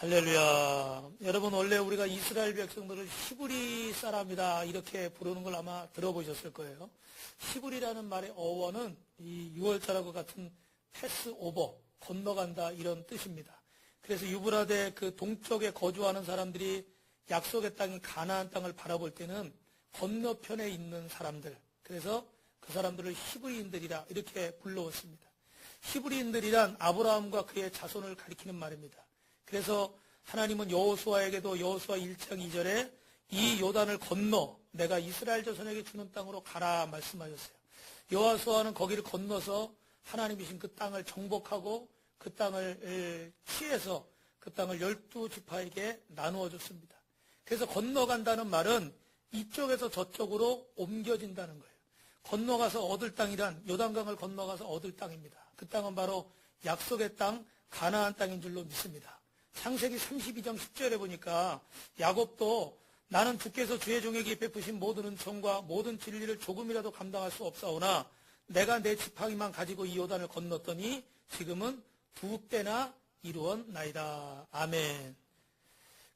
할렐루야. 여러분, 원래 우리가 이스라엘 백성들을 히브리 사람이다 이렇게 부르는 걸 아마 들어보셨을 거예요. 히브리라는 말의 어원은 이 6월절하고 같은 패스오버, 건너간다 이런 뜻입니다. 그래서 유브라데 그 동쪽에 거주하는 사람들이 약속의 땅인 가나안 땅을 바라볼 때는 건너편에 있는 사람들, 그래서 그 사람들을 히브리인들이라 이렇게 불러왔습니다. 히브리인들이란 아브라함과 그의 자손을 가리키는 말입니다. 그래서 하나님은 여호수아에게도 여호수아 1장 2절에 이 요단을 건너 내가 이스라엘 자손에게 주는 땅으로 가라 말씀하셨어요. 여호수아는 거기를 건너서 하나님이신 그 땅을 정복하고 그 땅을 취해서 그 땅을 12지파에게 나누어 줬습니다. 그래서 건너간다는 말은 이쪽에서 저쪽으로 옮겨진다는 거예요. 건너가서 얻을 땅이란 요단강을 건너가서 얻을 땅입니다. 그 땅은 바로 약속의 땅 가나안 땅인 줄로 믿습니다. 창세기 32장 10절에 보니까 야곱도 나는 주께서 주의 종에게 베푸신 모든 은총과 모든 진리를 조금이라도 감당할 수 없사오나 내가 내 지팡이만 가지고 이 요단을 건넜더니 지금은 2때나 이루었나이다. 아멘.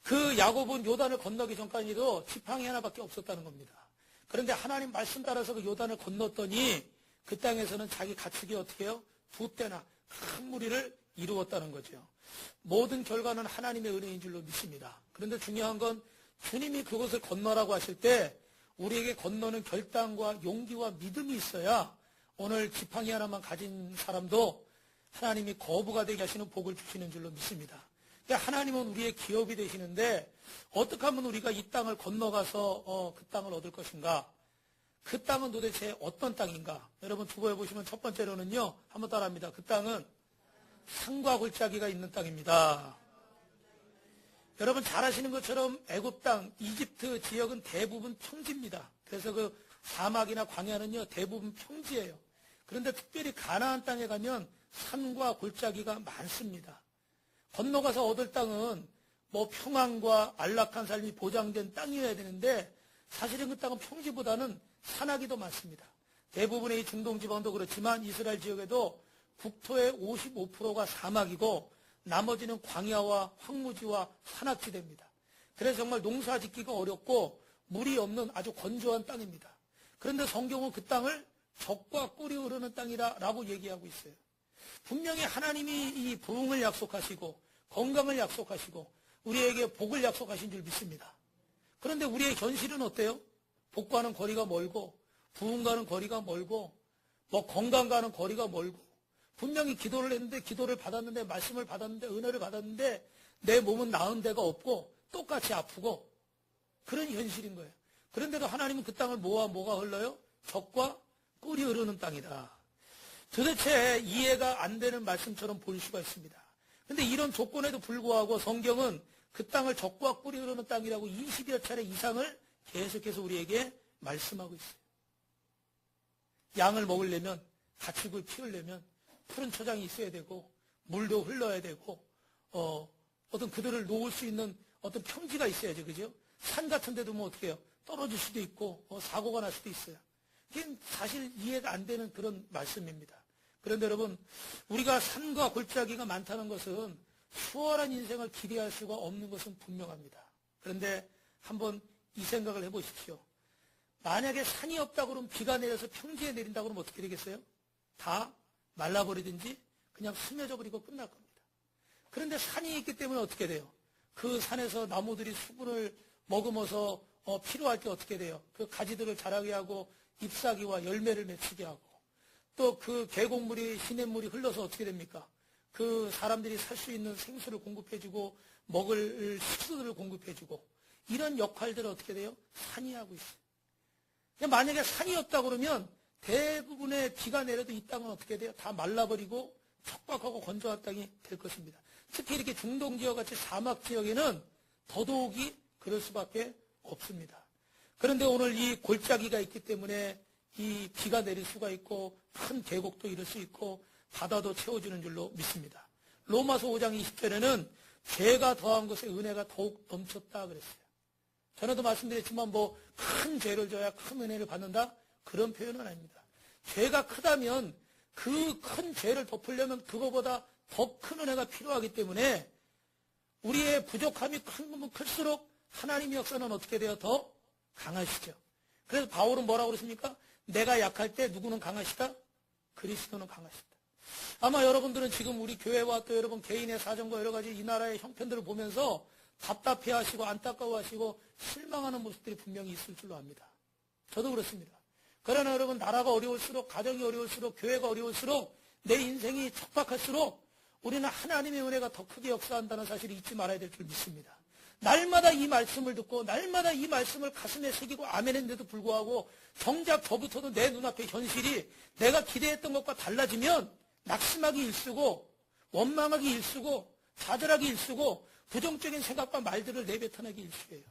그 야곱은 요단을 건너기 전까지도 지팡이 하나밖에 없었다는 겁니다. 그런데 하나님 말씀 따라서 그 요단을 건넜더니 그 땅에서는 자기 가축이 어떻게 해요? 2때나 큰 무리를 이루었다는 거죠. 모든 결과는 하나님의 은혜인 줄로 믿습니다. 그런데 중요한 건 주님이 그것을 건너라고 하실 때 우리에게 건너는 결단과 용기와 믿음이 있어야 오늘 지팡이 하나만 가진 사람도 하나님이 거부가 되게 하시는 복을 주시는 줄로 믿습니다. 하나님은 우리의 기업이 되시는데 어떻게 하면 우리가 이 땅을 건너가서 그 땅을 얻을 것인가? 그 땅은 도대체 어떤 땅인가? 여러분 두고해 보시면 첫 번째로는요. 한번 따라합니다. 그 땅은 산과 골짜기가 있는 땅입니다. 여러분 잘 아시는 것처럼 애굽 땅, 이집트 지역은 대부분 평지입니다. 그래서 그 사막이나 광야는요 대부분 평지예요. 그런데 특별히 가나안 땅에 가면 산과 골짜기가 많습니다. 건너가서 얻을 땅은 뭐 평안과 안락한 삶이 보장된 땅이어야 되는데 사실은 그 땅은 평지보다는 산악이 더 많습니다. 대부분의 이 중동 지방도 그렇지만 이스라엘 지역에도 국토의 55%가 사막이고 나머지는 광야와 황무지와 산악지대입니다. 그래서 정말 농사 짓기가 어렵고 물이 없는 아주 건조한 땅입니다. 그런데 성경은 그 땅을 젖과 꿀이 흐르는 땅이라고 얘기하고 있어요. 분명히 하나님이 이 부흥을 약속하시고 건강을 약속하시고 우리에게 복을 약속하신 줄 믿습니다. 그런데 우리의 현실은 어때요? 복과는 거리가 멀고 부흥과는 거리가 멀고 뭐 건강과는 거리가 멀고 분명히 기도를 했는데 기도를 받았는데 말씀을 받았는데 은혜를 받았는데 내 몸은 나은 데가 없고 똑같이 아프고 그런 현실인 거예요. 그런데도 하나님은 그 땅을 뭐가 흘러요? 젖과 꿀이 흐르는 땅이다. 도대체 이해가 안 되는 말씀처럼 보일 수가 있습니다. 그런데 이런 조건에도 불구하고 성경은 그 땅을 젖과 꿀이 흐르는 땅이라고 20여 차례 이상을 계속해서 우리에게 말씀하고 있어요. 양을 먹으려면 가축을 키우려면 푸른 초장이 있어야 되고 물도 흘러야 되고 어떤 그들을 놓을 수 있는 어떤 평지가 있어야죠. 그죠? 산 같은 데도 뭐 어떻게 해요? 떨어질 수도 있고 사고가 날 수도 있어요. 이게 사실 이해가 안 되는 그런 말씀입니다. 그런데 여러분 우리가 산과 골짜기가 많다는 것은 수월한 인생을 기대할 수가 없는 것은 분명합니다. 그런데 한번 이 생각을 해보십시오. 만약에 산이 없다고 그러면 비가 내려서 평지에 내린다고 그러면 어떻게 되겠어요? 다 말라버리든지 그냥 스며져 버리고 끝날 겁니다. 그런데 산이 있기 때문에 어떻게 돼요? 그 산에서 나무들이 수분을 머금어서 필요할 때 어떻게 돼요? 그 가지들을 자라게 하고 잎사귀와 열매를 맺히게 하고 또 그 계곡물이 시냇물이 흘러서 어떻게 됩니까? 그 사람들이 살 수 있는 생수를 공급해주고 먹을 식수들을 공급해주고 이런 역할들을 어떻게 돼요? 산이 하고 있어요. 만약에 산이 없다 그러면 대부분의 비가 내려도 이 땅은 어떻게 돼요? 다 말라버리고 척박하고 건조한 땅이 될 것입니다. 특히 이렇게 중동 지역같이 사막 지역에는 더더욱이 그럴 수밖에 없습니다. 그런데 오늘 이 골짜기가 있기 때문에 이 비가 내릴 수가 있고 큰 계곡도 이룰 수 있고 바다도 채워주는 줄로 믿습니다. 로마서 5장 20절에는 죄가 더한 것에 은혜가 더욱 넘쳤다 그랬어요. 전에도 말씀드렸지만 뭐 큰 죄를 져야 큰 은혜를 받는다? 그런 표현은 아닙니다. 죄가 크다면 그 큰 죄를 덮으려면 그거보다 더 큰 은혜가 필요하기 때문에 우리의 부족함이 크면 클수록 하나님의 역사는 어떻게 돼요? 더 강하시죠. 그래서 바울은 뭐라고 그랬습니까? 내가 약할 때 누구는 강하시다? 그리스도는 강하시다. 아마 여러분들은 지금 우리 교회와 또 여러분 개인의 사정과 여러 가지 이 나라의 형편들을 보면서 답답해하시고 안타까워하시고 실망하는 모습들이 분명히 있을 줄로 압니다. 저도 그렇습니다. 그러나 여러분 나라가 어려울수록 가정이 어려울수록 교회가 어려울수록 내 인생이 척박할수록 우리는 하나님의 은혜가 더 크게 역사한다는 사실을 잊지 말아야 될 줄 믿습니다. 날마다 이 말씀을 듣고 날마다 이 말씀을 가슴에 새기고 아멘했는데도 불구하고 정작 저부터도 내 눈앞의 현실이 내가 기대했던 것과 달라지면 낙심하기 일쑤고 원망하기 일쑤고 좌절하기 일쑤고 부정적인 생각과 말들을 내뱉어내기 일쑤예요.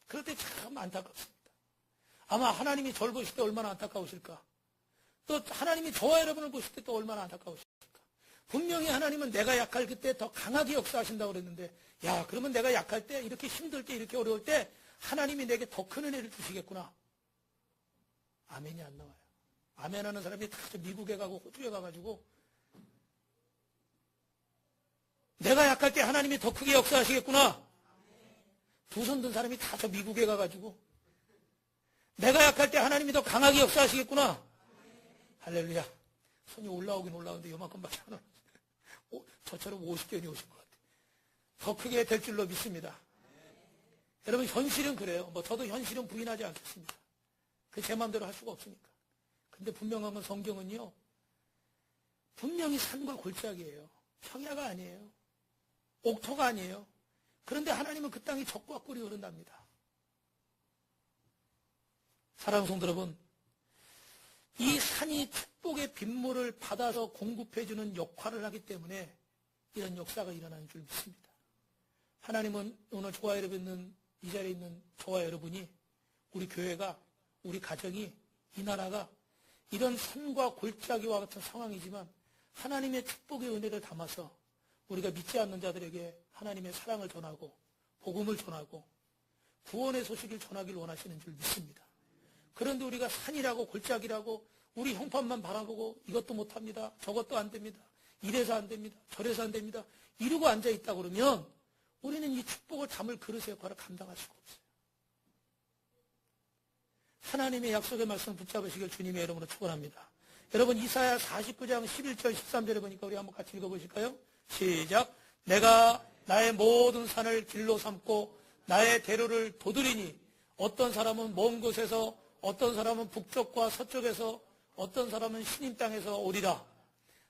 그럴 때 참 안타깝습니다. 아마 하나님이 저를 보실 때 얼마나 안타까우실까? 또 하나님이 저와 여러분을 보실 때 또 얼마나 안타까우실까? 분명히 하나님은 내가 약할 그때 더 강하게 역사하신다고 그랬는데 야 그러면 내가 약할 때 이렇게 힘들 때 이렇게 어려울 때 하나님이 내게 더 큰 은혜를 주시겠구나. 아멘이 안 나와요. 아멘하는 사람이 다 미국에 가고 호주에 가가지고 내가 약할 때 하나님이 더 크게 역사하시겠구나. 두 손 든 사람이 다 저 미국에 가가지고 내가 약할 때 하나님이 더 강하게 역사하시겠구나. 할렐루야. 손이 올라오긴 올라오는데 요만큼밖에 안 올라오죠. 저처럼 50견이 오신 것 같아요. 더 크게 될 줄로 믿습니다. 여러분 현실은 그래요. 저도 현실은 부인하지 않겠습니다. 그 제 마음대로 할 수가 없으니까. 근데 분명한 건 성경은요. 분명히 산과 골짜기예요. 평야가 아니에요. 옥토가 아니에요. 그런데 하나님은 그 땅이 적과 꿀이 흐른답니다. 사랑하는 성도 여러분, 이 산이 축복의 빗물을 받아서 공급해주는 역할을 하기 때문에 이런 역사가 일어나는 줄 믿습니다. 하나님은 오늘 저와 여러분 있는 이 자리에 있는 저와 여러분이 우리 교회가 우리 가정이 이 나라가 이런 산과 골짜기와 같은 상황이지만 하나님의 축복의 은혜를 담아서 우리가 믿지 않는 자들에게 하나님의 사랑을 전하고 복음을 전하고 구원의 소식을 전하기를 원하시는 줄 믿습니다. 그런데 우리가 산이라고 골짜기라고 우리 형편만 바라보고 이것도 못합니다. 저것도 안 됩니다. 이래서 안 됩니다. 저래서 안 됩니다. 이러고 앉아있다 그러면 우리는 이 축복을 담을 그릇의 역할을 감당할 수가 없어요. 하나님의 약속의 말씀 붙잡으시길 주님의 이름으로 축원합니다. 여러분 이사야 49장 11절 13절에 보니까 우리 한번 같이 읽어보실까요? 시작. 내가 나의 모든 산을 길로 삼고 나의 대로를 도드리니 어떤 사람은 먼 곳에서 어떤 사람은 북쪽과 서쪽에서 어떤 사람은 신임 땅에서 오리라.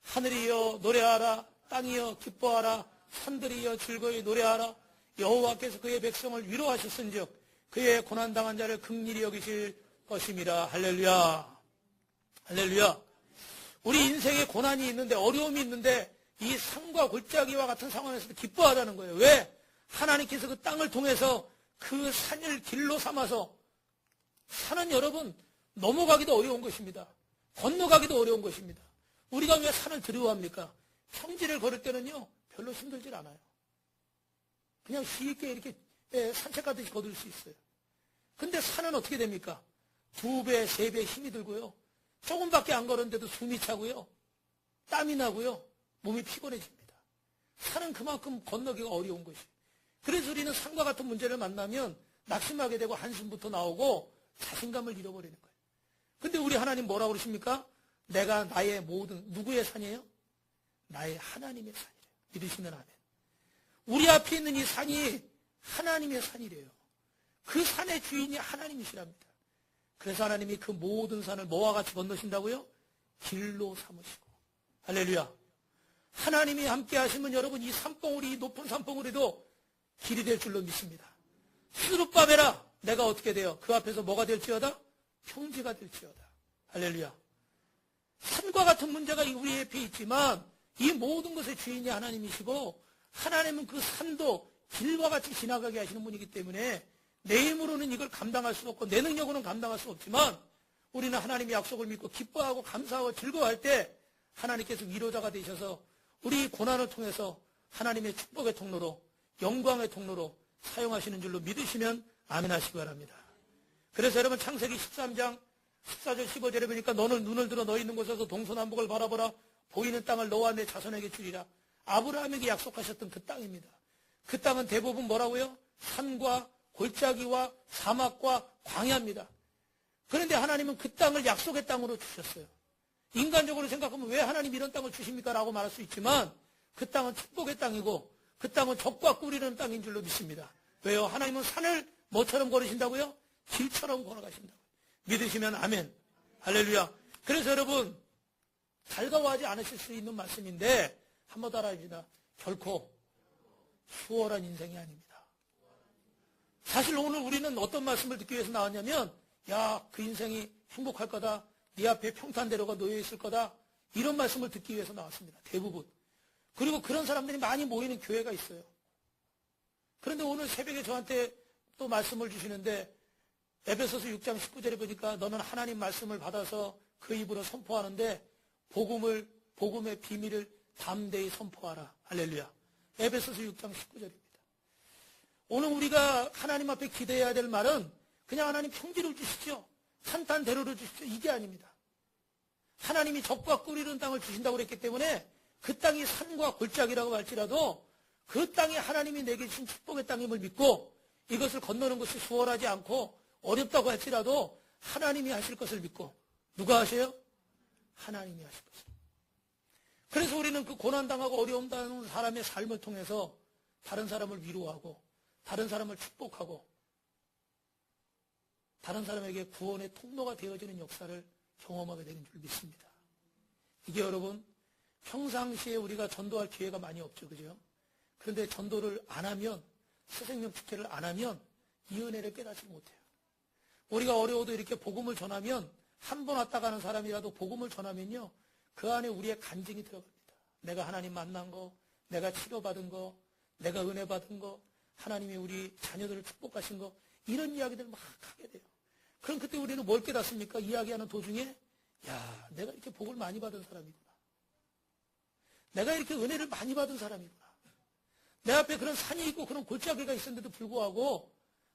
하늘이여 노래하라. 땅이여 기뻐하라. 산들이여 즐거이 노래하라. 여호와께서 그의 백성을 위로하셨은즉 그의 고난당한 자를 긍휼히 여기실 것임이라. 할렐루야. 할렐루야. 우리 인생에 고난이 있는데 어려움이 있는데 이 산과 골짜기와 같은 상황에서도 기뻐하라는 거예요. 왜? 하나님께서 그 땅을 통해서 그 산을 길로 삼아서 산은 여러분 넘어가기도 어려운 것입니다. 건너가기도 어려운 것입니다. 우리가 왜 산을 두려워합니까? 평지를 걸을 때는요 별로 힘들질 않아요. 그냥 쉽게 이렇게 산책하듯이 걸을 수 있어요. 근데 산은 어떻게 됩니까? 2배, 3배 힘이 들고요. 조금밖에 안 걸었는데도 숨이 차고요. 땀이 나고요. 몸이 피곤해집니다. 산은 그만큼 건너기가 어려운 것이에요. 그래서 우리는 산과 같은 문제를 만나면 낙심하게 되고 한숨부터 나오고 자신감을 잃어버리는 거예요. 근데 우리 하나님 뭐라고 그러십니까? 내가 나의 모든, 누구의 산이에요? 나의 하나님의 산이래요. 믿으시면 아멘. 우리 앞에 있는 이 산이 하나님의 산이래요. 그 산의 주인이 하나님이시랍니다. 그래서 하나님이 그 모든 산을 뭐와 같이 건너신다고요? 길로 삼으시고. 할렐루야. 하나님이 함께 하시면 여러분 이 산봉우리, 이 높은 산봉우리도 길이 될 줄로 믿습니다. 스룹바벨아, 내가 어떻게 돼요? 그 앞에서 뭐가 될지어다? 평지가 될지어다. 할렐루야. 산과 같은 문제가 우리 앞에 있지만 이 모든 것의 주인이 하나님이시고 하나님은 그 산도 길과 같이 지나가게 하시는 분이기 때문에 내 힘으로는 이걸 감당할 수 없고 내 능력으로는 감당할 수 없지만 우리는 하나님의 약속을 믿고 기뻐하고 감사하고 즐거워할 때 하나님께서 위로자가 되셔서 우리 고난을 통해서 하나님의 축복의 통로로 영광의 통로로 사용하시는 줄로 믿으시면 아멘 하시기 바랍니다. 그래서 여러분 창세기 13장 14절 15절에 보니까 너는 눈을 들어 너 있는 곳에서 동서남북을 바라보라. 보이는 땅을 너와 내 자손에게 주리라. 아브라함에게 약속하셨던 그 땅입니다. 그 땅은 대부분 뭐라고요? 산과 골짜기와 사막과 광야입니다. 그런데 하나님은 그 땅을 약속의 땅으로 주셨어요. 인간적으로 생각하면 왜 하나님 이런 땅을 주십니까? 라고 말할 수 있지만 그 땅은 축복의 땅이고 그 땅은 적과 꿀이라는 땅인 줄로 믿습니다. 왜요? 하나님은 산을 뭐처럼 걸으신다고요? 길처럼 걸어가신다고요. 믿으시면 아멘. 할렐루야. 그래서 여러분 달가워하지 않으실 수 있는 말씀인데 한번 따라합니다. 결코 수월한 인생이 아닙니다. 사실 오늘 우리는 어떤 말씀을 듣기 위해서 나왔냐면 야, 그 인생이 행복할 거다. 네 앞에 평탄대로가 놓여 있을 거다. 이런 말씀을 듣기 위해서 나왔습니다. 대부분. 그리고 그런 사람들이 많이 모이는 교회가 있어요. 그런데 오늘 새벽에 저한테 또 말씀을 주시는데 에베소서 6장 19절에 보니까 너는 하나님 말씀을 받아서 그 입으로 선포하는데 복음의 비밀을 담대히 선포하라. 할렐루야. 에베소서 6장 19절입니다. 오늘 우리가 하나님 앞에 기대해야 될 말은 그냥 하나님 평지를 주시죠. 산탄대로를 주시죠. 이게 아닙니다. 하나님이 적과 꿀이는 땅을 주신다고 그랬기 때문에 그 땅이 산과 골짜기라고 할지라도 그 땅이 하나님이 내게 주신 축복의 땅임을 믿고 이것을 건너는 것이 수월하지 않고 어렵다고 할지라도 하나님이 하실 것을 믿고 누가 하세요? 하나님이 하실 것을. 그래서 우리는 그 고난당하고 어려움 당하는 사람의 삶을 통해서 다른 사람을 위로하고 다른 사람을 축복하고 다른 사람에게 구원의 통로가 되어지는 역사를 경험하게 되는 줄 믿습니다. 이게 여러분 평상시에 우리가 전도할 기회가 많이 없죠. 그죠? 그런데 전도를 안 하면 새생명 축제를 안 하면 이 은혜를 깨닫지 못해요. 우리가 어려워도 이렇게 복음을 전하면 한 번 왔다 가는 사람이라도 복음을 전하면요 그 안에 우리의 간증이 들어갑니다. 내가 하나님 만난 거, 내가 치료받은 거, 내가 은혜 받은 거, 하나님이 우리 자녀들을 축복하신 거 이런 이야기들 막 하게 돼요. 그럼 그때 우리는 뭘 깨닫습니까? 이야기하는 도중에 야, 내가 이렇게 복을 많이 받은 사람이구나. 내가 이렇게 은혜를 많이 받은 사람이구나. 내 앞에 그런 산이 있고 그런 골짜기가 있었는데도 불구하고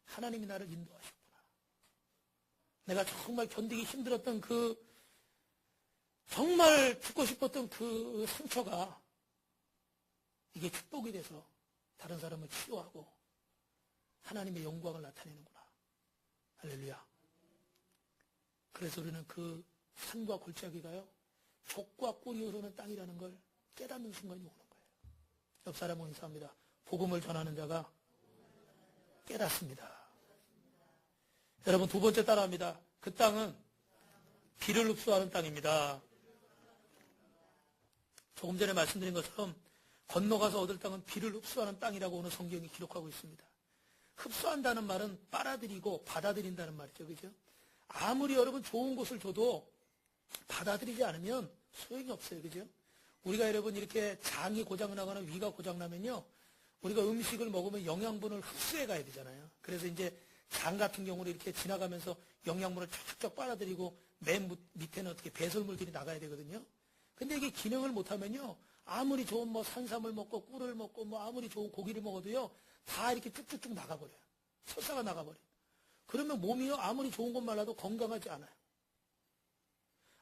하나님이 나를 인도하셨구나. 내가 정말 견디기 힘들었던 정말 죽고 싶었던 그 상처가 이게 축복이 돼서 다른 사람을 치료하고 하나님의 영광을 나타내는구나. 할렐루야. 그래서 우리는 그 산과 골짜기가요 족과 꿀이 흐르는 땅이라는 걸 깨닫는 순간이 오는 거예요. 옆 사람은 인사합니다. 복음을 전하는 자가 깨닫습니다. 여러분 두 번째 따라합니다. 그 땅은 비를 흡수하는 땅입니다. 조금 전에 말씀드린 것처럼 건너가서 얻을 땅은 비를 흡수하는 땅이라고 오늘 성경이 기록하고 있습니다. 흡수한다는 말은 빨아들이고 받아들인다는 말이죠. 그죠? 아무리 여러분 좋은 것을 줘도 받아들이지 않으면 소용이 없어요. 그죠? 우리가 여러분 이렇게 장이 고장나거나 위가 고장나면요. 우리가 음식을 먹으면 영양분을 흡수해 가야 되잖아요. 그래서 이제 장 같은 경우는 이렇게 지나가면서 영양분을 쫙쫙 빨아들이고 맨 밑에는 어떻게 배설물들이 나가야 되거든요. 근데 이게 기능을 못하면요. 아무리 좋은 뭐 산삼을 먹고 꿀을 먹고 뭐 아무리 좋은 고기를 먹어도요. 다 이렇게 쭉쭉쭉 나가버려요. 설사가 나가버려요. 그러면 몸이요. 아무리 좋은 것 말라도 건강하지 않아요.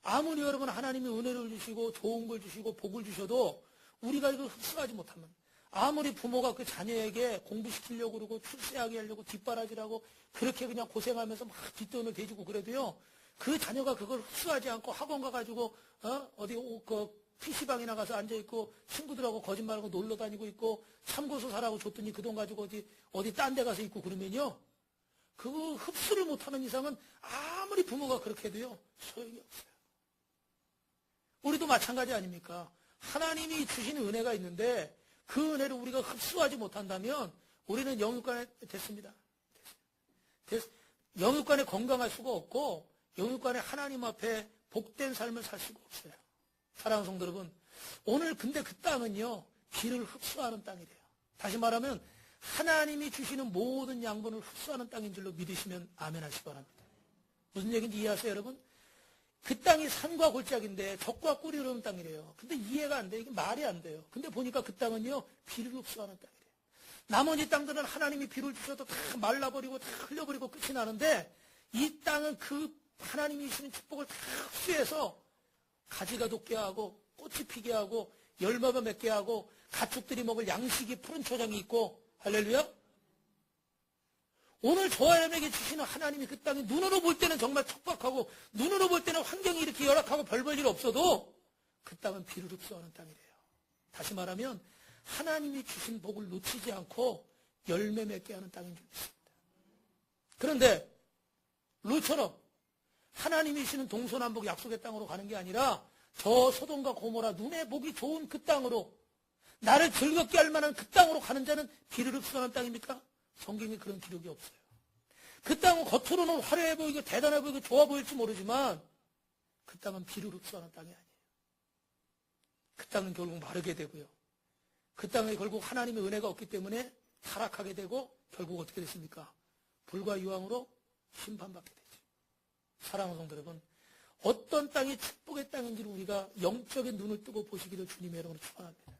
아무리 여러분 하나님이 은혜를 주시고 좋은 걸 주시고 복을 주셔도 우리가 이걸 흡수하지 못하면 아무리 부모가 그 자녀에게 공부시키려고 그러고 출세하게 하려고 뒷바라지라고 그렇게 그냥 고생하면서 막 뒷돈을 대주고 그래도요. 그 자녀가 그걸 흡수하지 않고 학원 가가지고 어디 PC방이나 가서 앉아있고 친구들하고 거짓말하고 놀러 다니고 있고 참고서 사라고 줬더니 그 돈 가지고 어디 딴 데 가서 있고 그러면요. 그거 흡수를 못하는 이상은 아무리 부모가 그렇게 해도요. 소용이 없어요. 우리도 마찬가지 아닙니까? 하나님이 주신 은혜가 있는데 그 은혜를 우리가 흡수하지 못한다면 우리는 영육간에 됐습니다. 영육간에 건강할 수가 없고 영육간에 하나님 앞에 복된 삶을 살 수가 없어요. 사랑하는 성도 여러분, 오늘 근데 그 땅은요 비를 흡수하는 땅이래요. 다시 말하면 하나님이 주시는 모든 양분을 흡수하는 땅인 줄로 믿으시면 아멘 하시기 바랍니다. 무슨 얘기인지 이해하세요 여러분? 그 땅이 산과 골짜기인데 적과 꿀이 흐르는 땅이래요. 근데 이해가 안 돼요. 이게 말이 안 돼요. 근데 보니까 그 땅은요 비를 흡수하는 땅이래요. 나머지 땅들은 하나님이 비를 주셔도 다 말라버리고 다 흘려버리고 끝이 나는데 이 땅은 그 하나님이 주시는 축복을 다 흡수해서 가지가 돋게 하고 꽃이 피게 하고 열매가 맺게 하고 가축들이 먹을 양식이 푸른 초장이 있고, 할렐루야. 오늘 저와 여러분에게 주시는 하나님이 그 땅이 눈으로 볼 때는 정말 척박하고 눈으로 볼 때는 환경이 이렇게 열악하고 별 볼 일 없어도 그 땅은 비를 흡수하는 땅이래요. 다시 말하면 하나님이 주신 복을 놓치지 않고 열매 맺게 하는 땅인 줄 믿습니다. 그런데 롯처럼 하나님이 주시는 동서남북 약속의 땅으로 가는 게 아니라 저 소돔과 고모라 눈에 보기 좋은 그 땅으로, 나를 즐겁게 할 만한 그 땅으로 가는 자는 비를 흡수하는 땅입니까? 성경에 그런 기록이 없어요. 그 땅은 겉으로는 화려해 보이고 대단해 보이고 좋아 보일지 모르지만 그 땅은 비를 흡수하는 땅이 아니에요. 그 땅은 결국 마르게 되고요. 그 땅에 결국 하나님의 은혜가 없기 때문에 타락하게 되고 결국 어떻게 됐습니까? 불과 유황으로 심판받게 되죠. 사랑하는 성도 여러분, 어떤 땅이 축복의 땅인지를 우리가 영적인 눈을 뜨고 보시기를 주님의 이름으로 축원합니다.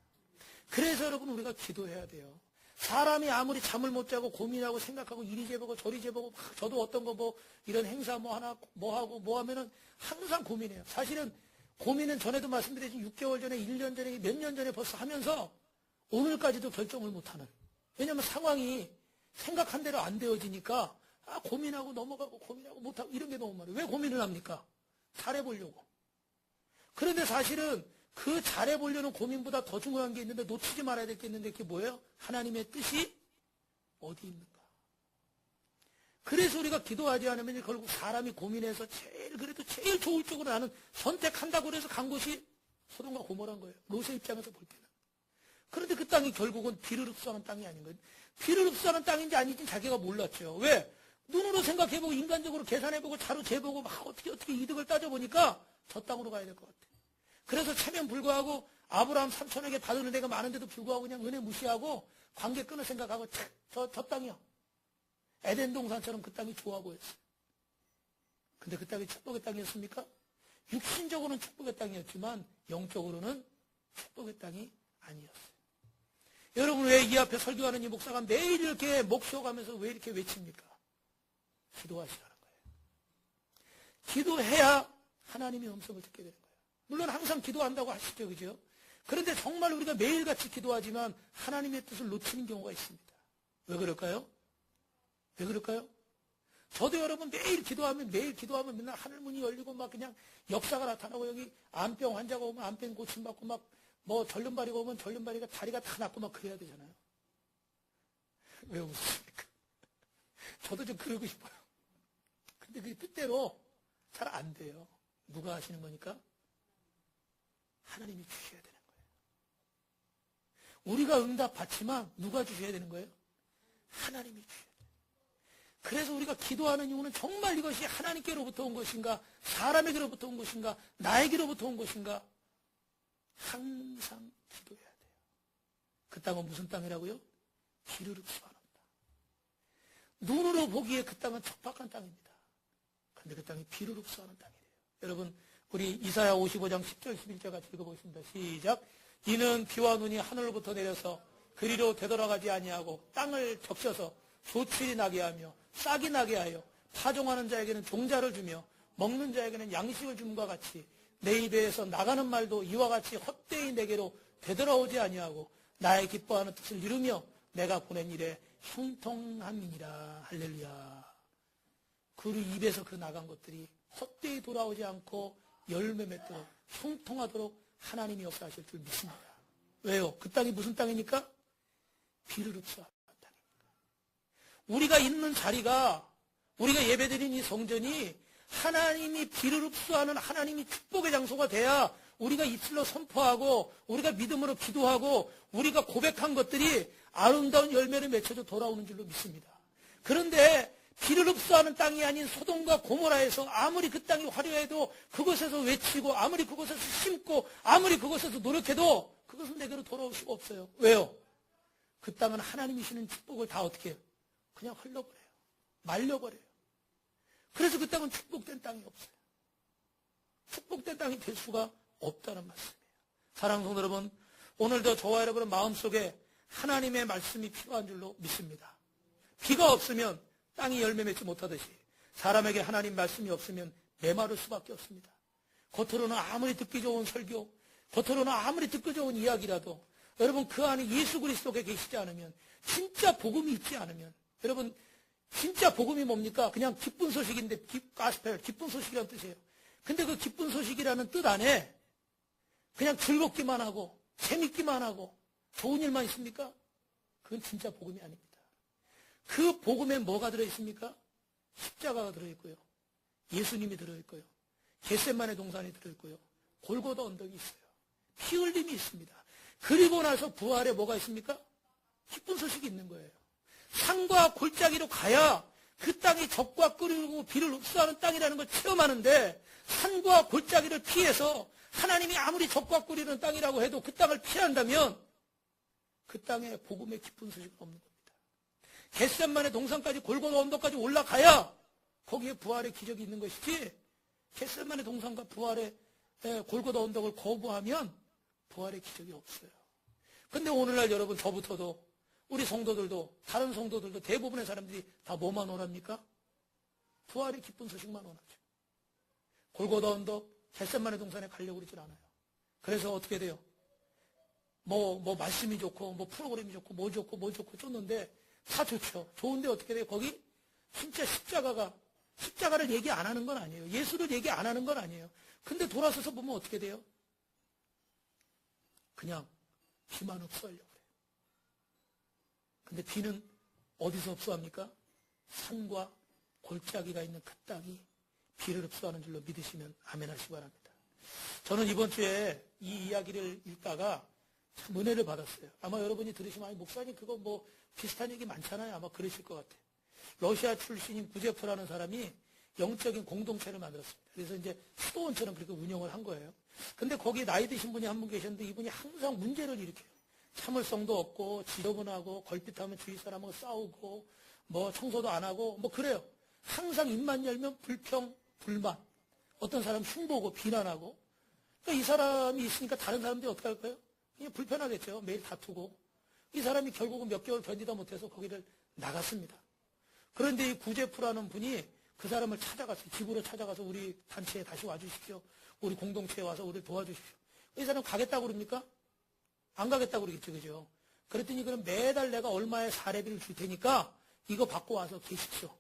그래서 여러분 우리가 기도해야 돼요. 사람이 아무리 잠을 못 자고 고민하고 생각하고 이리 재보고 저리 재보고 저도 어떤 거 뭐 이런 행사 뭐 하나 뭐 하고 뭐 하면은 항상 고민해요. 사실은 고민은 전에도 말씀드렸지만 6개월 전에 1년 전에 몇 년 전에 벌써 하면서 오늘까지도 결정을 못하는, 왜냐하면 상황이 생각한 대로 안 되어지니까 고민하고 넘어가고 고민하고 못하고 이런 게 너무 많아요. 왜 고민을 합니까? 잘해보려고. 그런데 사실은 그 잘해보려는 고민보다 더 중요한 게 있는데 놓치지 말아야 될 게 있는데 그게 뭐예요? 하나님의 뜻이 어디 있는가? 그래서 우리가 기도하지 않으면 결국 사람이 고민해서 그래도 제일 좋을 쪽으로 나는 선택한다고 해서 간 곳이 소돔과 고모라인 거예요. 롯의 입장에서 볼 때는. 그런데 그 땅이 결국은 비를 흡수하는 땅이 아닌 거예요. 비를 흡수하는 땅인지 아닌지 자기가 몰랐죠. 왜? 눈으로 생각해보고 인간적으로 계산해보고 자료 재보고 막 어떻게 이득을 따져보니까 저 땅으로 가야 될 것 같아. 그래서 체면 불구하고 아브라함 삼촌에게 받은 은혜가 많은데도 불구하고 그냥 은혜 무시하고 관계 끊을 생각하고 저 땅이요. 에덴 동산처럼 그 땅이 좋아 보였어요. 근데 그 땅이 축복의 땅이었습니까? 육신적으로는 축복의 땅이었지만 영적으로는 축복의 땅이 아니었어요. 여러분 왜 이 앞에 설교하는 이 목사가 매일 이렇게 목 쉬어가면서 왜 이렇게 외칩니까? 기도하시라는 거예요. 기도해야 하나님의 음성을 듣게 되는 거예요. 물론 항상 기도한다고 하시죠, 그죠? 그런데 정말 우리가 매일같이 기도하지만 하나님의 뜻을 놓치는 경우가 있습니다. 왜 그럴까요? 왜 그럴까요? 저도 여러분 매일 기도하면 맨날 하늘문이 열리고 막 그냥 역사가 나타나고 여기 암병 환자가 오면 암병 고침받고 막 뭐 절름발이가 오면 절름발이가 다리가 다 낫고 막 그래야 되잖아요. 왜 웃습니까? 저도 좀 그러고 싶어요. 근데 그게 뜻대로 잘 안 돼요. 누가 하시는 거니까? 하나님이 주셔야 되는 거예요. 우리가 응답 받지만 누가 주셔야 되는 거예요? 하나님이 주셔야 돼요. 그래서 우리가 기도하는 이유는 정말 이것이 하나님께로부터 온 것인가, 사람에게로부터 온 것인가, 나에게로부터 온 것인가, 항상 기도해야 돼요. 그 땅은 무슨 땅이라고요? 비를 흡수하는 땅. 눈으로 보기에 그 땅은 척박한 땅입니다. 그런데 그 땅이 비를 흡수하는 땅이래요. 여러분 우리 이사야 55장 10절 11절 같이 읽어보겠습니다. 시작. 이는 비와 눈이 하늘로부터 내려서 그리로 되돌아가지 아니하고 땅을 적셔서 조칠이 나게 하며 싹이 나게 하여 파종하는 자에게는 종자를 주며 먹는 자에게는 양식을 줌과 같이 내 입에서 나가는 말도 이와 같이 헛되이 내게로 되돌아오지 아니하고 나의 기뻐하는 뜻을 이루며 내가 보낸 일에 형통함이니라. 할렐루야. 그 입에서 그 나간 것들이 헛되이 돌아오지 않고 열매 맺도록 형통하도록 하나님이 역사하실 줄 믿습니다. 왜요? 그 땅이 무슨 땅입니까? 비를 흡수하는 땅입니다. 우리가 있는 자리가, 우리가 예배드린 이 성전이 하나님이 비를 흡수하는 하나님이 축복의 장소가 돼야 우리가 입술로 선포하고 우리가 믿음으로 기도하고 우리가 고백한 것들이 아름다운 열매를 맺혀서 돌아오는 줄로 믿습니다. 그런데 비를 흡수하는 땅이 아닌 소돔과 고모라에서 아무리 그 땅이 화려해도 그곳에서 외치고 아무리 그곳에서 심고 아무리 그곳에서 노력해도 그것은 내게로 돌아올 수가 없어요. 왜요? 그 땅은 하나님이 주시는 축복을 다 어떻게 해요? 그냥 흘러버려요. 말려버려요. 그래서 그 땅은 축복된 땅이 없어요. 축복된 땅이 될 수가 없다는 말씀이에요. 사랑하는 성도 여러분, 오늘도 저와 여러분의 마음속에 하나님의 말씀이 필요한 줄로 믿습니다. 비가 없으면 땅이 열매 맺지 못하듯이 사람에게 하나님 말씀이 없으면 메마를 수밖에 없습니다. 겉으로는 아무리 듣기 좋은 설교, 겉으로는 아무리 듣기 좋은 이야기라도 여러분 그 안에 예수 그리스도가 계시지 않으면, 진짜 복음이 있지 않으면, 여러분 진짜 복음이 뭡니까? 그냥 기쁜 소식인데, 가스펠, 기쁜 소식이라는 뜻이에요. 근데 그 기쁜 소식이라는 뜻 안에 그냥 즐겁기만 하고 재밌기만 하고 좋은 일만 있습니까? 그건 진짜 복음이 아닙니다. 그 복음에 뭐가 들어있습니까? 십자가가 들어있고요, 예수님이 들어있고요, 겟세마네 동산이 들어있고요, 골고다 언덕이 있어요. 피 흘림이 있습니다. 그리고 나서 부활에 뭐가 있습니까? 기쁜 소식이 있는 거예요. 산과 골짜기로 가야 그 땅이 적과 끓이고 비를 흡수하는 땅이라는 걸 체험하는데, 산과 골짜기를 피해서 하나님이 아무리 적과 끓이는 땅이라고 해도 그 땅을 피한다면 그 땅에 복음의 기쁜 소식은 없는 겁니다. 겟세마네 동산까지 골고다 언덕까지 올라가야 거기에 부활의 기적이 있는 것이지, 겟세마네 동산과 부활의 골고다 언덕을 거부하면 부활의 기적이 없어요. 근데 오늘날 여러분, 저부터도 우리 성도들도 다른 성도들도 대부분의 사람들이 다 뭐만 원합니까? 부활의 기쁜 소식만 원하죠. 골고다 언덕, 겟세마네 동산에 가려고 그러질 않아요. 그래서 어떻게 돼요? 말씀이 좋고, 프로그램이 좋고, 뭐 좋고 쫓는데 다 좋죠. 좋은데 어떻게 돼요? 거기 진짜 십자가를 얘기 안 하는 건 아니에요. 예수를 얘기 안 하는 건 아니에요. 근데 돌아서서 보면 어떻게 돼요? 그냥 비만 흡수하려고 그래요. 근데 비는 어디서 흡수합니까? 산과 골짜기가 있는 그 땅이 비를 흡수하는 줄로 믿으시면 아멘 하시기 바랍니다. 저는 이번 주에 이 이야기를 읽다가 참 은혜를 받았어요. 아마 여러분이 들으시면, 아니 목사님 그거 비슷한 얘기 많잖아요. 아마 그러실 것 같아요. 러시아 출신인 구제프라는 사람이 영적인 공동체를 만들었습니다. 그래서 이제 수도원처럼 그렇게 운영을 한 거예요. 근데 거기 나이 드신 분이 한 분 계셨는데, 이분이 항상 문제를 일으켜요. 참을성도 없고, 지저분하고, 걸핏하면 주위 사람하고 싸우고, 청소도 안 하고, 그래요. 항상 입만 열면 불평, 불만. 어떤 사람 흉보고, 비난하고. 그러니까 이 사람이 있으니까 다른 사람들이 어떻게 할까요? 그냥 불편하겠죠. 매일 다투고. 이 사람이 결국은 몇 개월 견디다 못해서 거기를 나갔습니다. 그런데 이 구제프라는 분이 그 사람을 찾아갔어요. 집으로 찾아가서 우리 단체에 다시 와주십시오. 우리 공동체에 와서 우리를 도와주십시오. 이 사람 가겠다고 그럽니까? 안 가겠다고 그러겠죠. 그죠? 그랬더니 그럼 매달 내가 얼마의 사례비를 줄 테니까 이거 받고 와서 계십시오.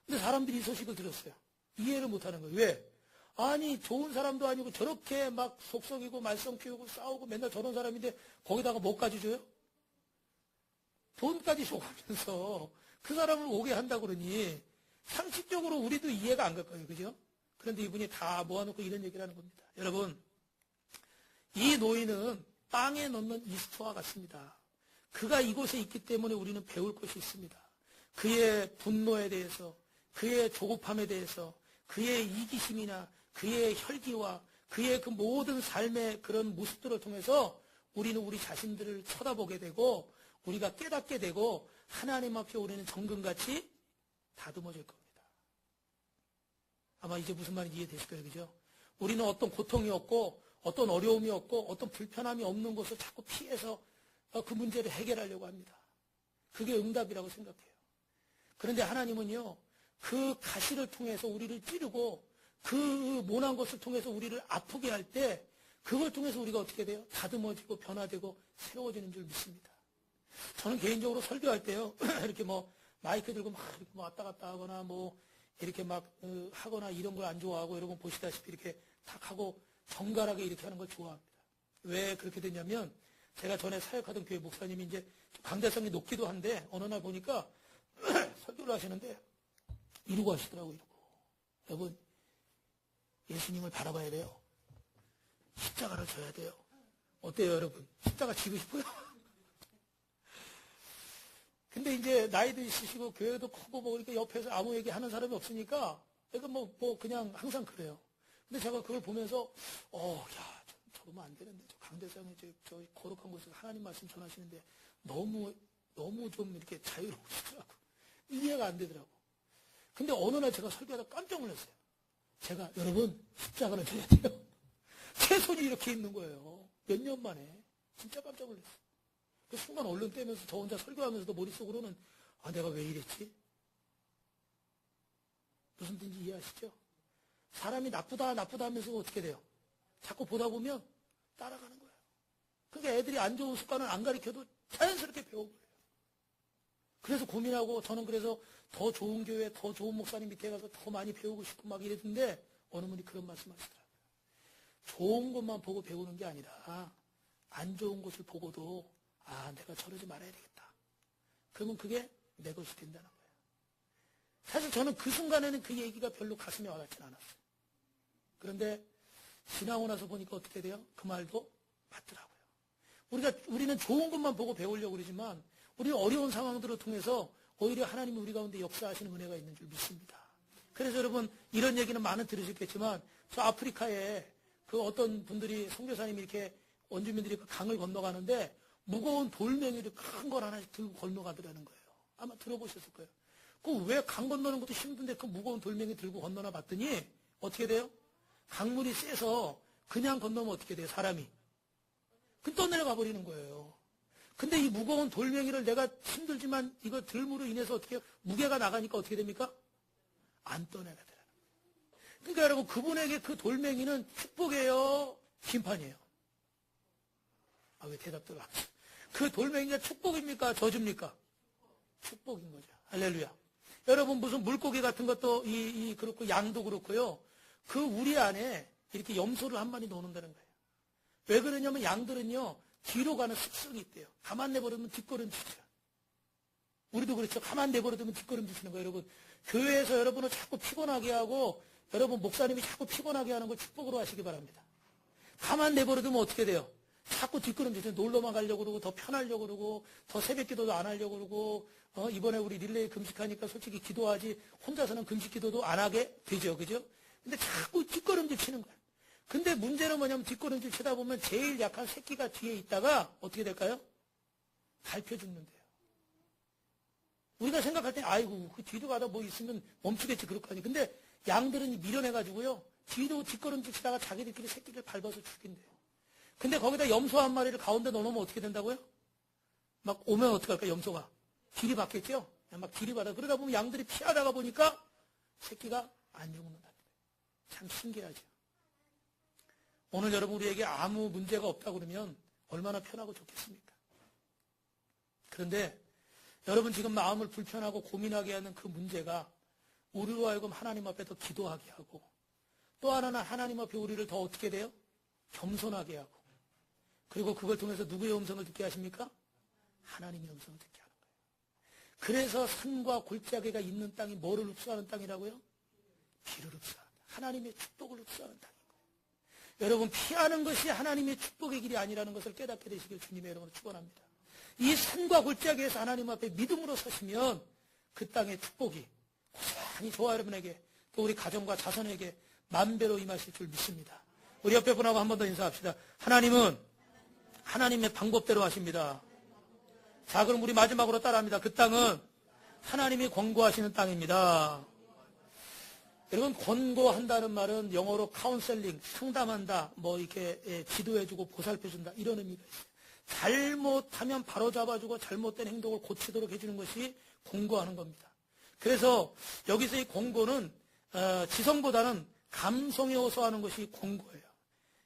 근데 사람들이 이 소식을 들었어요. 이해를 못 하는 거예요. 왜? 아니, 좋은 사람도 아니고 저렇게 막 속썩이고 말썽 피우고 싸우고 맨날 저런 사람인데 거기다가 뭐까지 줘요? 돈까지 줘가면서 그 사람을 오게 한다고 그러니 상식적으로 우리도 이해가 안 갈 거예요. 그죠? 그런데 이분이 다 모아놓고 이런 얘기를 하는 겁니다. 여러분, 이 노인은 빵에 넣는 이스트와 같습니다. 그가 이곳에 있기 때문에 우리는 배울 것이 있습니다. 그의 분노에 대해서, 그의 조급함에 대해서, 그의 이기심이나 그의 혈기와 그의 그 모든 삶의 그런 모습들을 통해서 우리는 우리 자신들을 쳐다보게 되고, 우리가 깨닫게 되고, 하나님 앞에 우리는 정금같이 다듬어질 겁니다. 아마 이제 무슨 말인지 이해되실 거예요. 그죠? 우리는 어떤 고통이 없고, 어떤 어려움이 없고, 어떤 불편함이 없는 곳을 자꾸 피해서 그 문제를 해결하려고 합니다. 그게 응답이라고 생각해요. 그런데 하나님은요, 그 가시를 통해서 우리를 찌르고, 그 모난 것을 통해서 우리를 아프게 할 때, 그걸 통해서 우리가 어떻게 돼요? 다듬어지고 변화되고 새로워지는 줄 믿습니다. 저는 개인적으로 설교할 때요, 이렇게 마이크 들고 막 이렇게 왔다 갔다 하거나 이렇게 막 하거나 이런 걸 안 좋아하고, 여러분 보시다시피 이렇게 탁 하고 정갈하게 이렇게 하는 걸 좋아합니다. 왜 그렇게 되냐면, 제가 전에 사역하던 교회 목사님이 이제 강대성이 높기도 한데, 어느 날 보니까 설교를 하시는데 이러고 하시더라고요. 이러고. 여러분, 예수님을 바라봐야 돼요. 십자가를 져야 돼요. 어때요, 여러분? 십자가 지고 싶어요? 근데 이제 나이도 있으시고 교회도 크고 이렇게 옆에서 아무 얘기 하는 사람이 없으니까, 그러니까 그냥 항상 그래요. 근데 제가 그걸 보면서 야, 저러면 안 되는데, 저 강대상에 저 거룩한 곳에서 하나님 말씀 전하시는데 너무 좀 이렇게 자유로우시더라고. 이해가 안 되더라고. 근데 어느 날 제가 설교하다 깜짝 놀랐어요. 제가, 여러분, 십자가를 져야 돼요. 제 손이 이렇게 있는 거예요. 몇 년 만에. 진짜 깜짝 놀랐어요. 그 순간 얼른 떼면서 저 혼자 설교하면서도 머릿속으로는, 내가 왜 이랬지? 무슨 뜻인지 이해하시죠? 사람이 나쁘다 하면서 어떻게 돼요? 자꾸 보다 보면 따라가는 거예요. 그러니까 애들이 안 좋은 습관을 안 가르쳐도 자연스럽게 배워버려요. 그래서 고민하고 저는 그래서 더 좋은 교회, 더 좋은 목사님 밑에 가서 더 많이 배우고 싶고 막 이랬는데 어느 분이 그런 말씀 하시더라고요. 좋은 것만 보고 배우는 게 아니라 안 좋은 것을 보고도 내가 저러지 말아야 되겠다. 그러면 그게 내 것이 된다는 거예요. 사실 저는 그 순간에는 그 얘기가 별로 가슴에 와닿지는 않았어요. 그런데 지나고 나서 보니까 어떻게 돼요? 그 말도 맞더라고요. 우리는 좋은 것만 보고 배우려고 그러지만 우리는 어려운 상황들을 통해서 오히려 하나님이 우리 가운데 역사하시는 은혜가 있는 줄 믿습니다. 그래서 여러분 이런 얘기는 많은 들으셨겠지만 저 아프리카에 그 어떤 분들이 선교사님이 이렇게 원주민들이 그 강을 건너가는데 무거운 돌멩이를 큰 걸 하나씩 들고 건너가더라는 거예요. 아마 들어보셨을 거예요. 그 왜 강 건너는 것도 힘든데 그 무거운 돌멩이 들고 건너나 봤더니 어떻게 돼요? 강물이 세서 그냥 건너면 어떻게 돼요? 사람이. 그 떠내려가 버리는 거예요. 근데 이 무거운 돌멩이를 내가 힘들지만 이거 들므로 인해서 어떻게 무게가 나가니까 어떻게 됩니까? 안 떠내가더라는 거예요. 그러니까 여러분 그분에게 그 돌멩이는 축복이에요? 심판이에요? 왜 대답도 안 해요? 그 돌멩이가 축복입니까? 저주입니까? 축복인 거죠. 할렐루야. 여러분 무슨 물고기 같은 것도 그렇고 양도 그렇고요. 그 우리 안에 이렇게 염소를 한 마리 놓는다는 거예요. 왜 그러냐면 양들은요 뒤로 가는 습성이 있대요. 가만 내버려두면 뒷걸음지죠. 우리도 그렇죠. 가만 내버려두면 뒷걸음지시는 거예요. 여러분 교회에서 여러분을 자꾸 피곤하게 하고 여러분 목사님이 자꾸 피곤하게 하는 걸 축복으로 하시기 바랍니다. 가만 내버려두면 어떻게 돼요? 자꾸 뒷걸음지죠. 놀러만 가려고 그러고 더 편하려고 그러고 더 새벽 기도도 안 하려고 그러고 이번에 우리 릴레이 금식하니까 솔직히 기도하지 혼자서는 금식 기도도 안 하게 되죠. 그죠? 근데 자꾸 뒷걸음질 치는 거예요. 근데 문제는 뭐냐면 뒷걸음질 치다 보면 제일 약한 새끼가 뒤에 있다가 어떻게 될까요? 밟혀 죽는데요. 우리가 생각할 때 아이고 그 뒤로 가다 뭐 있으면 멈추겠지 그럴 거 아니에요. 근데 양들은 밀어내가지고요. 뒤로 뒷걸음질 치다가 자기들끼리 새끼를 밟아서 죽인대요. 근데 거기다 염소 한 마리를 가운데 넣어놓으면 어떻게 된다고요? 막 오면 어떡할까 염소가? 길이 받겠죠? 막 길이 받아. 그러다 보면 양들이 피하다가 보니까 새끼가 안 죽는다. 참 신기하죠. 오늘 여러분 우리에게 아무 문제가 없다 그러면 얼마나 편하고 좋겠습니까? 그런데 여러분 지금 마음을 불편하고 고민하게 하는 그 문제가 우리로 하여금 하나님 앞에 더 기도하게 하고 또 하나는 하나님 앞에 우리를 더 어떻게 돼요? 겸손하게 하고 그리고 그걸 통해서 누구의 음성을 듣게 하십니까? 하나님의 음성을 듣게 하는 거예요. 그래서 산과 골짜기가 있는 땅이 뭐를 흡수하는 땅이라고요? 비를 흡수하는 땅. 하나님의 축복을 흡수하는 땅인 거예요. 여러분 피하는 것이 하나님의 축복의 길이 아니라는 것을 깨닫게 되시길 주님의 이름으로 축원합니다. 이 산과 골짜기에서 하나님 앞에 믿음으로 서시면 그 땅의 축복이 고스란히 저와 여러분에게 또 우리 가정과 자손에게 만배로 임하실 줄 믿습니다. 우리 옆에 분하고 한 번 더 인사합시다. 하나님은 하나님의 방법대로 하십니다. 자, 그럼 우리 마지막으로 따라합니다. 그 땅은 하나님이 권고하시는 땅입니다. 여러분, 권고한다는 말은 영어로 카운셀링, 상담한다, 뭐 이렇게 지도해주고 보살펴준다 이런 의미가 있어요. 잘못하면 바로 잡아주고 잘못된 행동을 고치도록 해주는 것이 권고하는 겁니다. 그래서 여기서 이 권고는 지성보다는 감성에 호소하는 것이 권고예요.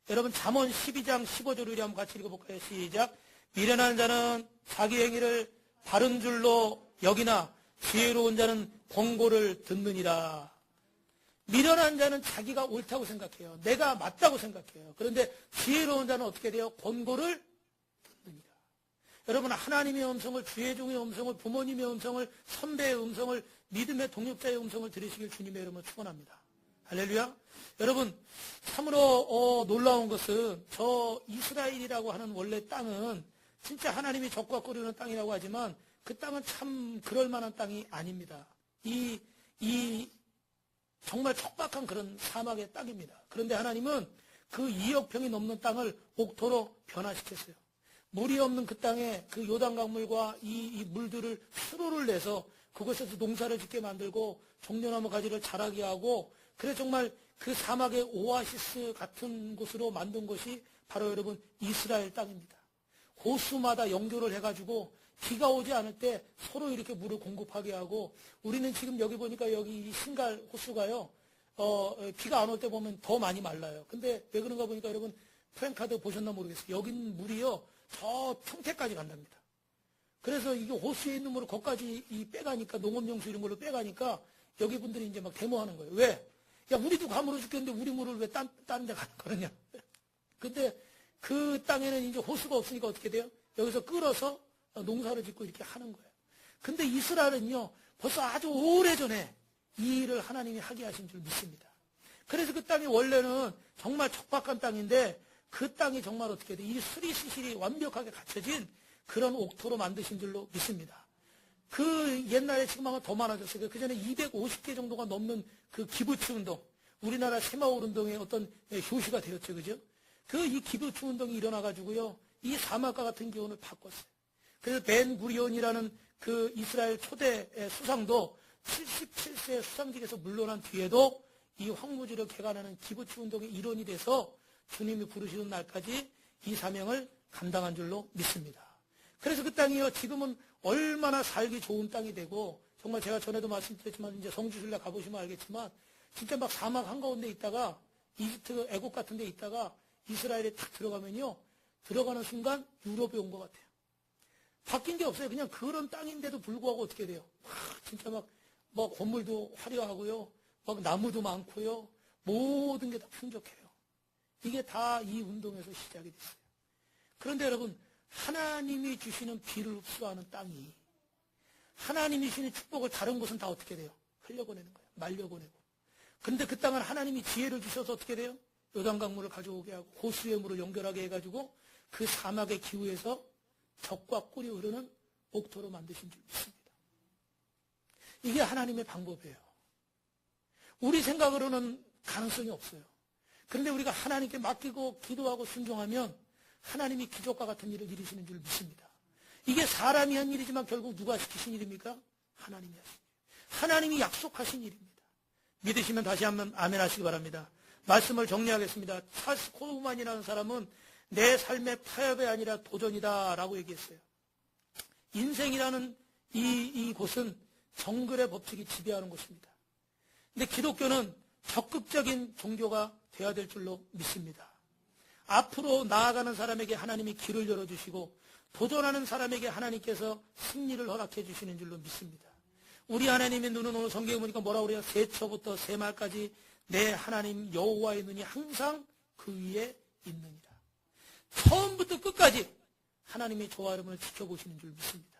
여러분 잠언 12장 15절을 우리 한번 같이 읽어볼까요? 시작. 미련한 자는 자기 행위를 바른 줄로 여기나 지혜로운 자는 권고를 듣느니라. 미련한 자는 자기가 옳다고 생각해요. 내가 맞다고 생각해요. 그런데 지혜로운 자는 어떻게 돼요? 권고를 듣느니라. 여러분 하나님의 음성을, 주의 종의 음성을, 부모님의 음성을, 선배의 음성을, 믿음의 동역자의 음성을 들으시길 주님의 이름으로 축원합니다. 할렐루야. 여러분 참으로 놀라운 것은 저 이스라엘이라고 하는 원래 땅은 진짜 하나님이 적과 꿀이는 땅이라고 하지만 그 땅은 참 그럴 만한 땅이 아닙니다. 이 정말 척박한 그런 사막의 땅입니다. 그런데 하나님은 그 2억 평이 넘는 땅을 옥토로 변화시켰어요. 물이 없는 그 땅에 그 요단강물과 이 물들을 수로를 내서 그곳에서 농사를 짓게 만들고 종려나무 가지를 자라게 하고 그래 정말 그 사막의 오아시스 같은 곳으로 만든 것이 바로 여러분 이스라엘 땅입니다. 호수마다 연결을 해가지고 비가 오지 않을 때 서로 이렇게 물을 공급하게 하고 우리는 지금 여기 보니까 여기 이 신갈 호수가요 비가 안 올 때 보면 더 많이 말라요. 근데 왜 그런가 보니까 여러분 프랭카드 보셨나 모르겠어요. 여긴 물이요 저 평택까지 간답니다. 그래서 이게 호수에 있는 물을 거기까지 빼가니까 농업용수 이런 걸로 빼가니까 여기 분들이 이제 막 데모하는 거예요. 왜? 야, 우리도 가물어 죽겠는데 우리 물을 왜 다른 데 가는 거느냐. 근데 그 땅에는 이제 호수가 없으니까 어떻게 돼요? 여기서 끌어서 농사를 짓고 이렇게 하는 거예요. 근데 이스라엘은요, 벌써 아주 오래전에 이 일을 하나님이 하게 하신 줄 믿습니다. 그래서 그 땅이 원래는 정말 척박한 땅인데 그 땅이 정말 어떻게 돼? 이 수리시실이 완벽하게 갖춰진 그런 옥토로 만드신 줄로 믿습니다. 그 옛날에 지금 아마 더 많아졌어요. 그 전에 250개 정도가 넘는 그 기부츠 운동, 우리나라 새마을 운동의 어떤 효시가 되었죠. 그죠? 그 이 기부츠 운동이 일어나가지고요, 이 사막과 같은 기온을 바꿨어요. 그래서 벤 구리온이라는 그 이스라엘 초대 수상도 77세 수상직에서 물러난 뒤에도 이 황무지를 개간하는 기부츠 운동의 일원이 돼서 주님이 부르시는 날까지 이 사명을 감당한 줄로 믿습니다. 그래서 그 땅이요, 지금은 얼마나 살기 좋은 땅이 되고, 정말 제가 전에도 말씀드렸지만, 이제 성지순례 가보시면 알겠지만, 진짜 막 사막 한가운데 있다가, 이집트, 애국 같은 데 있다가, 이스라엘에 탁 들어가면요, 들어가는 순간 유럽에 온 것 같아요. 바뀐 게 없어요. 그냥 그런 땅인데도 불구하고 어떻게 돼요? 진짜 막 건물도 화려하고요, 막 나무도 많고요, 모든 게 다 풍족해요. 이게 다 이 운동에서 시작이 됐어요. 그런데 여러분, 하나님이 주시는 비를 흡수하는 땅이, 하나님이 주시는 축복을 다른 곳은 다 어떻게 돼요? 흘려보내는 거예요. 말려보내고. 그런데 그 땅은 하나님이 지혜를 주셔서 어떻게 돼요? 요단강물을 가져오게 하고 호수의 물을 연결하게 해가지고 그 사막의 기후에서 젖과 꿀이 흐르는 옥토로 만드신 줄 믿습니다. 이게 하나님의 방법이에요. 우리 생각으로는 가능성이 없어요. 그런데 우리가 하나님께 맡기고 기도하고 순종하면 하나님이 기적과 같은 일을 이루시는 줄 믿습니다. 이게 사람이 한 일이지만 결국 누가 시키신 일입니까? 하나님이 하신 일. 하나님이 약속하신 일입니다. 믿으시면 다시 한번 아멘 하시기 바랍니다. 말씀을 정리하겠습니다. 찰스 코우만이라는 사람은 내 삶의 타협이 아니라 도전이다 라고 얘기했어요. 인생이라는 이 곳은 정글의 법칙이 지배하는 곳입니다. 근데 기독교는 적극적인 종교가 되어야 될 줄로 믿습니다. 앞으로 나아가는 사람에게 하나님이 길을 열어주시고 도전하는 사람에게 하나님께서 승리를 허락해 주시는 줄로 믿습니다. 우리 하나님의 눈은 오늘 성경에 보니까 뭐라고 그래요? 새처부터 새말까지 내 하나님 여호와의 눈이 항상 그 위에 있느니라. 처음부터 끝까지 하나님의 조화름을 지켜보시는 줄 믿습니다.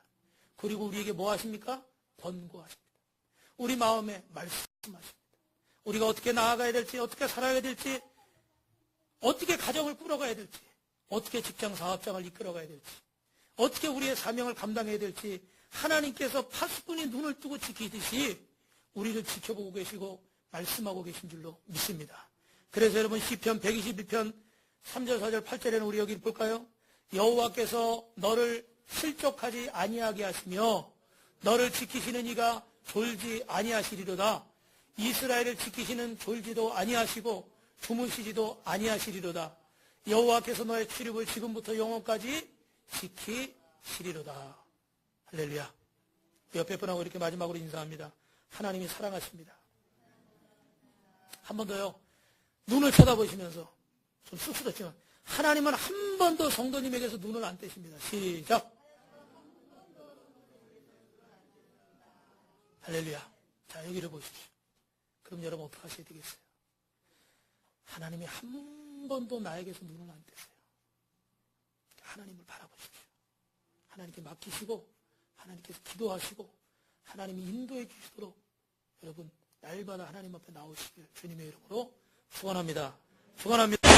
그리고 우리에게 뭐 하십니까? 권고하십니다. 우리 마음에 말씀하십니다. 우리가 어떻게 나아가야 될지, 어떻게 살아야 될지, 어떻게 가정을 꾸려가야 될지, 어떻게 직장 사업장을 이끌어가야 될지, 어떻게 우리의 사명을 감당해야 될지 하나님께서 파수꾼이 눈을 뜨고 지키듯이 우리를 지켜보고 계시고 말씀하고 계신 줄로 믿습니다. 그래서 여러분 시편 121편 3절 4절 8절에는 우리 여기 볼까요? 여호와께서 너를 실족하지 아니하게 하시며 너를 지키시는 이가 졸지 아니하시리로다. 이스라엘을 지키시는 졸지도 아니하시고 주무시지도 아니하시리로다. 여호와께서 너의 출입을 지금부터 영원까지 지키시리로다. 할렐루야. 옆에 분하고 이렇게 마지막으로 인사합니다. 하나님이 사랑하십니다. 한 번 더요. 눈을 쳐다보시면서 좀 쑥스럽지만 하나님은 한 번도 성도님에게서 눈을 안 떼십니다. 시작. 할렐루야. 자, 여기를 보십시오. 그럼 여러분 어떻게 하셔야 되겠어요? 하나님이 한 번도 나에게서 눈을 안 떼세요. 하나님을 바라보십시오. 하나님께 맡기시고 하나님께서 기도하시고 하나님이 인도해 주시도록 여러분 날마다 하나님 앞에 나오시길 주님의 이름으로 축원합니다. 축원합니다.